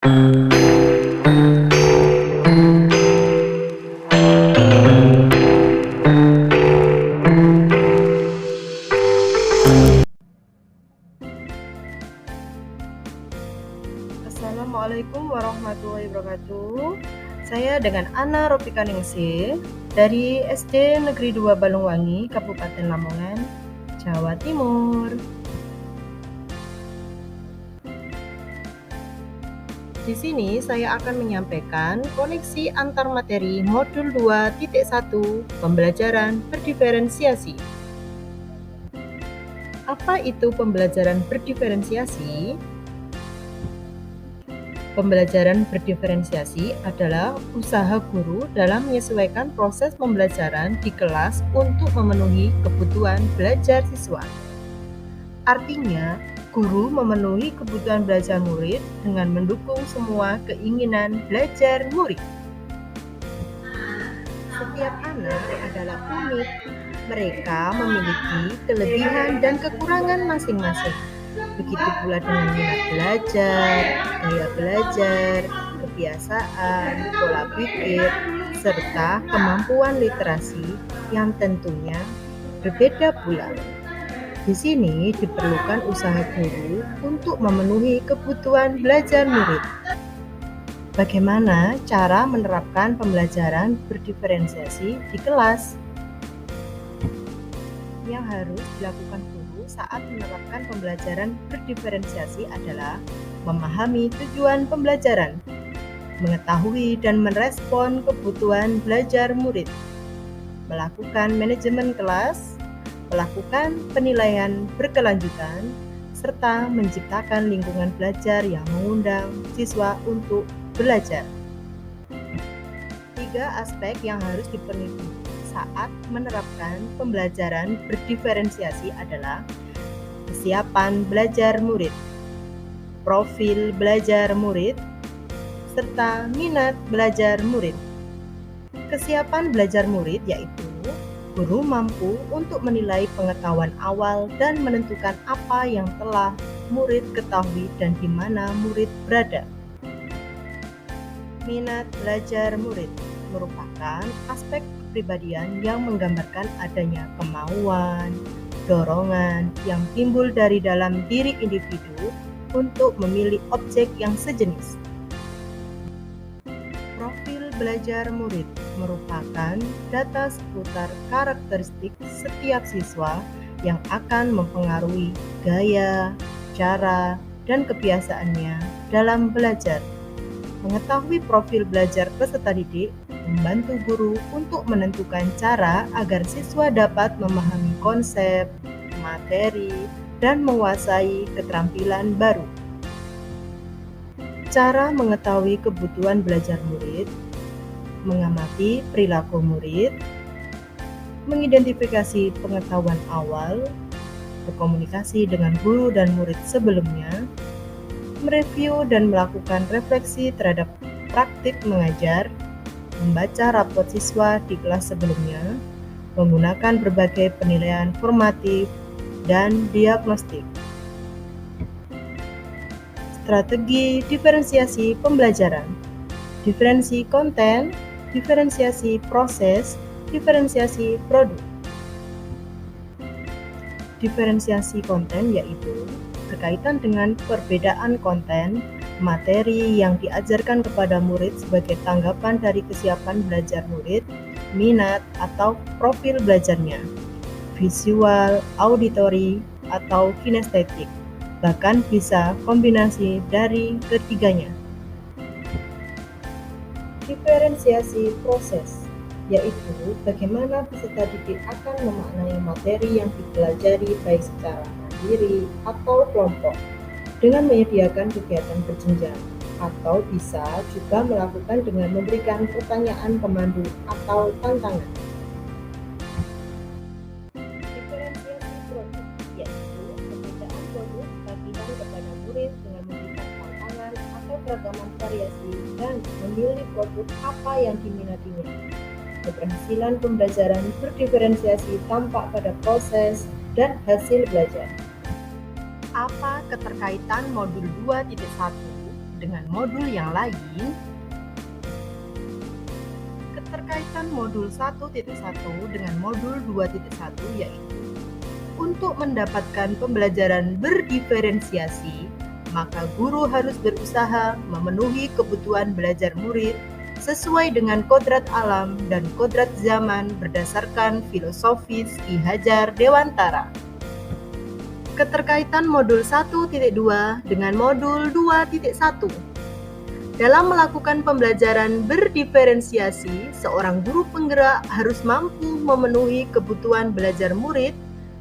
Assalamualaikum warahmatullahi wabarakatuh. Saya dengan Ana Ropika Ningsih dari SD Negeri 2 Balungwangi, Kabupaten Lamongan, Jawa Timur. Di sini saya akan menyampaikan koneksi antar materi modul 2.1 pembelajaran berdiferensiasi. Apa itu pembelajaran berdiferensiasi? Pembelajaran berdiferensiasi adalah usaha guru dalam menyesuaikan proses pembelajaran di kelas untuk memenuhi kebutuhan belajar siswa. Artinya, guru memenuhi kebutuhan belajar murid dengan mendukung semua keinginan belajar murid. Setiap anak adalah unik. Mereka memiliki kelebihan dan kekurangan masing-masing. Begitu pula dengan minat belajar, gaya belajar, kebiasaan, pola pikir, serta kemampuan literasi yang tentunya berbeda pula. Di sini diperlukan usaha guru untuk memenuhi kebutuhan belajar murid. Bagaimana cara menerapkan pembelajaran berdiferensiasi di kelas? Yang harus dilakukan guru saat menerapkan pembelajaran berdiferensiasi adalah memahami tujuan pembelajaran, mengetahui dan merespon kebutuhan belajar murid, melakukan manajemen kelas, melakukan penilaian berkelanjutan, serta menciptakan lingkungan belajar yang mengundang siswa untuk belajar. 3 aspek yang harus dipenuhi saat menerapkan pembelajaran berdiferensiasi adalah kesiapan belajar murid, profil belajar murid, serta minat belajar murid. Kesiapan belajar murid yaitu guru mampu untuk menilai pengetahuan awal dan menentukan apa yang telah murid ketahui dan di mana murid berada. Minat belajar murid merupakan aspek kepribadian yang menggambarkan adanya kemauan, dorongan yang timbul dari dalam diri individu untuk memilih objek yang sejenis. Profil belajar murid merupakan data seputar karakteristik setiap siswa yang akan mempengaruhi gaya, cara, dan kebiasaannya dalam belajar. Mengetahui profil belajar peserta didik membantu guru untuk menentukan cara agar siswa dapat memahami konsep, materi, dan menguasai keterampilan baru. Cara mengetahui kebutuhan belajar murid, mengamati perilaku murid, mengidentifikasi pengetahuan awal, berkomunikasi dengan guru dan murid sebelumnya, mereview dan melakukan refleksi terhadap praktik mengajar, membaca rapot siswa di kelas sebelumnya, menggunakan berbagai penilaian formatif dan diagnostik. Strategi diferensiasi pembelajaran, diferensi konten, diferensiasi proses, diferensiasi produk. Diferensiasi konten yaitu berkaitan dengan perbedaan konten, materi yang diajarkan kepada murid sebagai tanggapan dari kesiapan belajar murid, minat atau profil belajarnya, visual, auditory, atau kinestetik, bahkan bisa kombinasi dari ketiganya. Diferensiasi proses yaitu bagaimana peserta didik akan memaknai materi yang dipelajari baik secara mandiri atau kelompok dengan menyediakan kegiatan berjenjang, atau bisa juga melakukan dengan memberikan pertanyaan pemandu atau tantangan. Diferensiasi produk yaitu perbedaan produk bagian kepada murid dengan memberikan tantangan atau keragaman variasi dan memilih produk apa yang diminatinya. Keberhasilan pembelajaran berdiferensiasi tampak pada proses dan hasil belajar. Apa keterkaitan modul 2.1 dengan modul yang lain. Keterkaitan modul 1.1 dengan modul 2.1 yaitu untuk mendapatkan pembelajaran berdiferensiasi, maka guru harus berusaha memenuhi kebutuhan belajar murid sesuai dengan kodrat alam dan kodrat zaman berdasarkan filosofis Ki Hajar Dewantara. Keterkaitan modul 1.2 dengan modul 2.1. Dalam melakukan pembelajaran berdiferensiasi, seorang guru penggerak harus mampu memenuhi kebutuhan belajar murid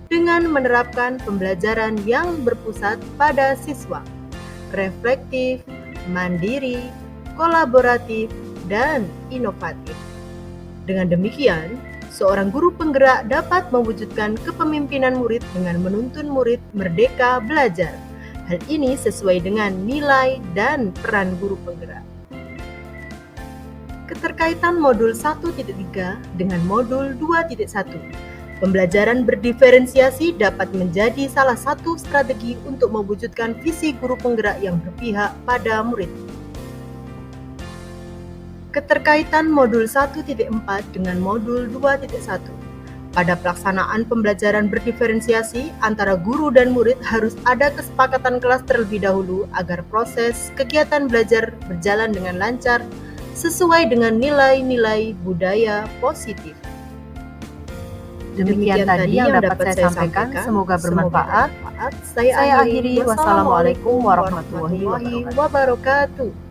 dengan menerapkan pembelajaran yang berpusat pada siswa, reflektif, mandiri, kolaboratif, dan inovatif. Dengan demikian, seorang guru penggerak dapat mewujudkan kepemimpinan murid dengan menuntun murid merdeka belajar. Hal ini sesuai dengan nilai dan peran guru penggerak. Keterkaitan modul 1.3 dengan modul 2.1. Pembelajaran berdiferensiasi dapat menjadi salah satu strategi untuk mewujudkan visi guru penggerak yang berpihak pada murid. Keterkaitan modul 1.4 dengan modul 2.1. Pada pelaksanaan pembelajaran berdiferensiasi antara guru dan murid harus ada kesepakatan kelas terlebih dahulu agar proses kegiatan belajar berjalan dengan lancar sesuai dengan nilai-nilai budaya positif. Demikian tadi yang dapat saya sampaikan, semoga bermanfaat. Saya akhiri. Wassalamualaikum warahmatullahi wabarakatuh.